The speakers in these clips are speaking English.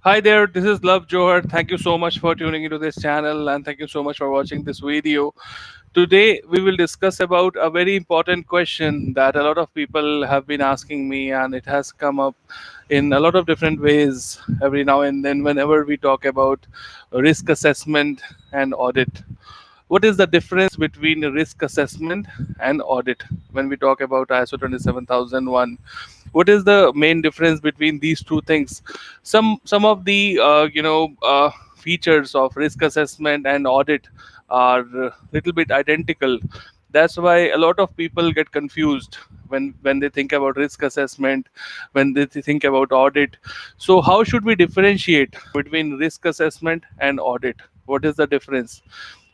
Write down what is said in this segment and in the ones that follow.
Hi there, this is Luv Johar. Thank you so much for tuning into this channel and thank you so much for watching this video. Today we will discuss about a very important question that a lot of people have been asking me, and it has come up in a lot of different ways every now and then whenever we talk about risk assessment and audit. What is the difference between risk assessment and audit when we talk about ISO 27001? What is the main difference between these two things? Some of the features of risk assessment and audit are a little bit identical. That's why a lot of people get confused when they think about risk assessment, when they think about audit. So how should we differentiate between risk assessment and audit? What is the difference?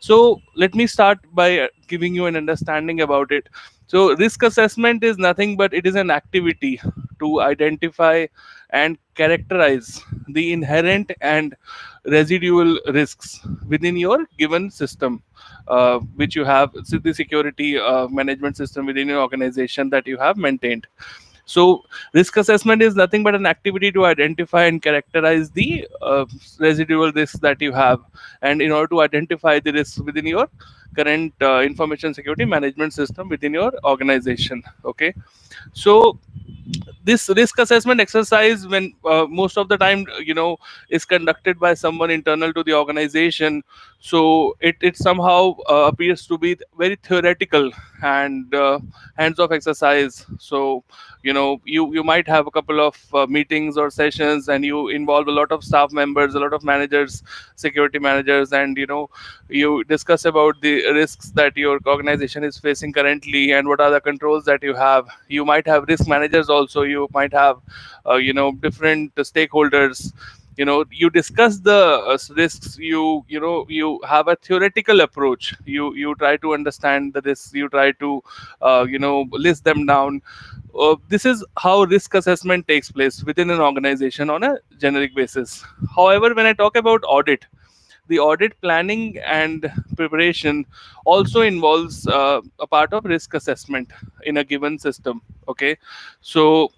So let me start by giving you an understanding about it. So risk assessment is nothing but it is an activity to identify and characterize the inherent and residual risks within your given system, which you have, the security management system within your organization that you have maintained. So risk assessment is nothing but an activity to identify and characterize the residual risks that you have, and in order to identify the risks within your current information security management system within your organization. Okay, so this risk assessment exercise, when most of the time is conducted by someone internal to the organization, so it somehow appears to be very theoretical and hands off exercise. So you might have a couple of meetings or sessions, and you involve a lot of staff members, a lot of managers, security managers, and you discuss about the risks that your organization is facing currently and what are the controls that you have. You might have risk managers also, you might have different stakeholders. You discuss the risks. You have a theoretical approach. You try to understand the risks, you try to list them down. This is how risk assessment takes place within an organization on a generic basis. However, when I talk about audit, the audit planning and preparation also involves a part of risk assessment in a given system. Okay, so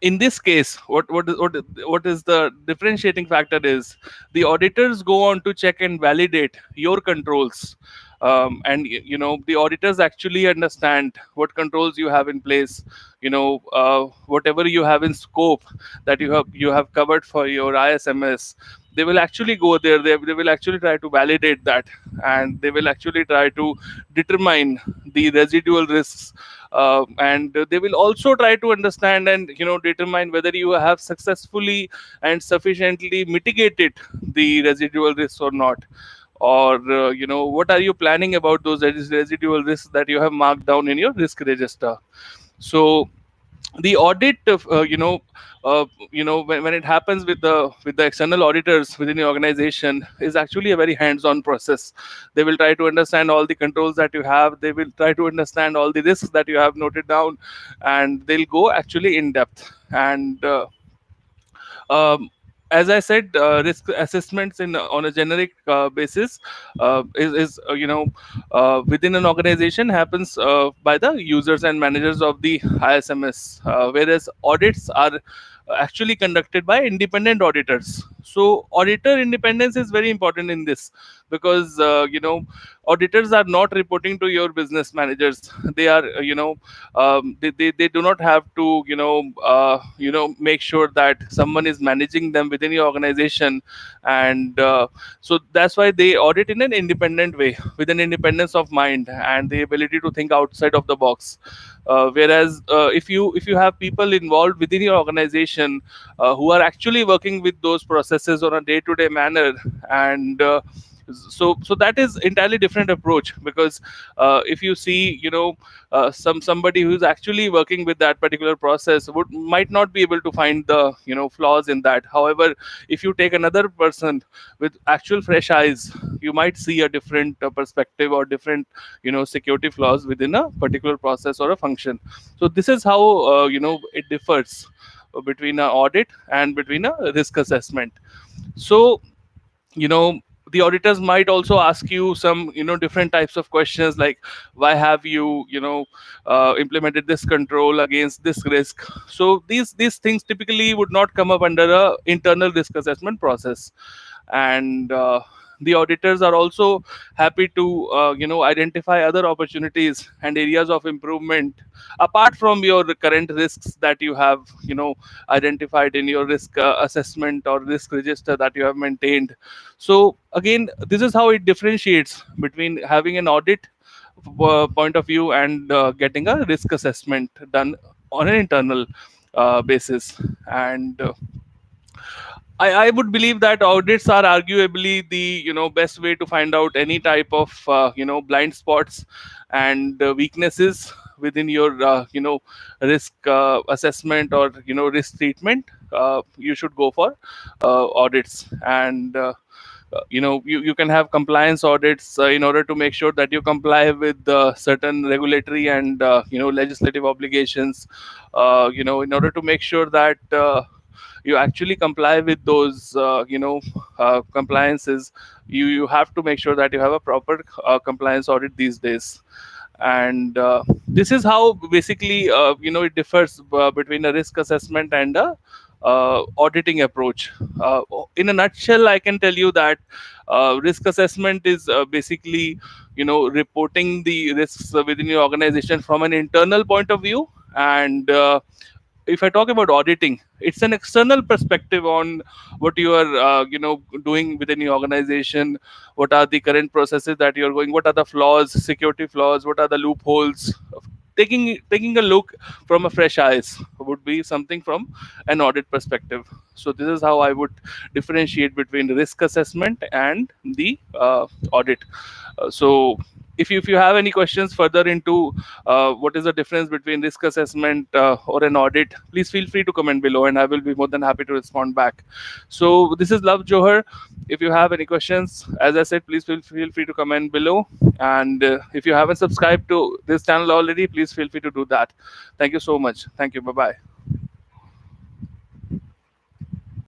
in this case, what is the differentiating factor is the auditors go on to check and validate your controls. And the auditors actually understand what controls you have in place. Whatever you have in scope that you have covered for your ISMS, they will actually go there. They will actually try to validate that, and they will actually try to determine the residual risks, and they will also try to understand and determine whether you have successfully and sufficiently mitigated the residual risks or not, or what are you planning about those residual risks that you have marked down in your risk register. So the audit of when it happens with the external auditors within the organization is actually a very hands-on process. They will try to understand all the controls that you have, they will try to understand all the risks that you have noted down, and they'll go actually in depth. And um, as I said, risk assessments in on a generic basis is within an organization happens by the users and managers of the ISMS, whereas audits are actually conducted by independent auditors. So auditor independence is very important in this, because auditors are not reporting to your business managers. They are they do not have to make sure that someone is managing them within your organization. And so that's why they audit in an independent way, with an independence of mind and the ability to think outside of the box. Whereas if you have people involved within your organization who are actually working with those processes on a day to day manner, and so that is entirely different approach. Because if you see somebody who's actually working with that particular process might not be able to find the flaws in that. However, if you take another person with actual fresh eyes, you might see a different perspective or different security flaws within a particular process or a function. So this is how it differs between an audit and between a risk assessment. So you know the auditors might also ask you some different types of questions, like why have you implemented this control against this risk. So these things typically would not come up under a internal risk assessment process. And the auditors are also happy to identify other opportunities and areas of improvement apart from your current risks that you have identified in your risk assessment or risk register that you have maintained. So again, this is how it differentiates between having an audit point of view and getting a risk assessment done on an internal basis. And I would believe that audits are arguably the best way to find out any type of blind spots and weaknesses within your risk assessment or risk treatment. You should go for audits. And you can have compliance audits in order to make sure that you comply with certain regulatory and legislative obligations, in order to make sure that you actually comply with those compliances. You have to make sure that you have a proper compliance audit these days. And this is how basically it differs between a risk assessment and a auditing approach. In a nutshell, I can tell you that risk assessment is basically reporting the risks within your organization from an internal point of view. And if I talk about auditing, it's an external perspective on what you are, doing within your organization. What are the current processes that you're going? What are the flaws, security flaws? What are the loopholes? Taking a look from a fresh eyes would be something from an audit perspective. So this is how I would differentiate between risk assessment and the audit. So if you have any questions further into what is the difference between risk assessment or an audit, please feel free to comment below, and I will be more than happy to respond back. So this is Luv Johar. If you have any questions, as I said, please feel free to comment below. And if you haven't subscribed to this channel already, please feel free to do that. Thank you so much. Thank you. Bye bye.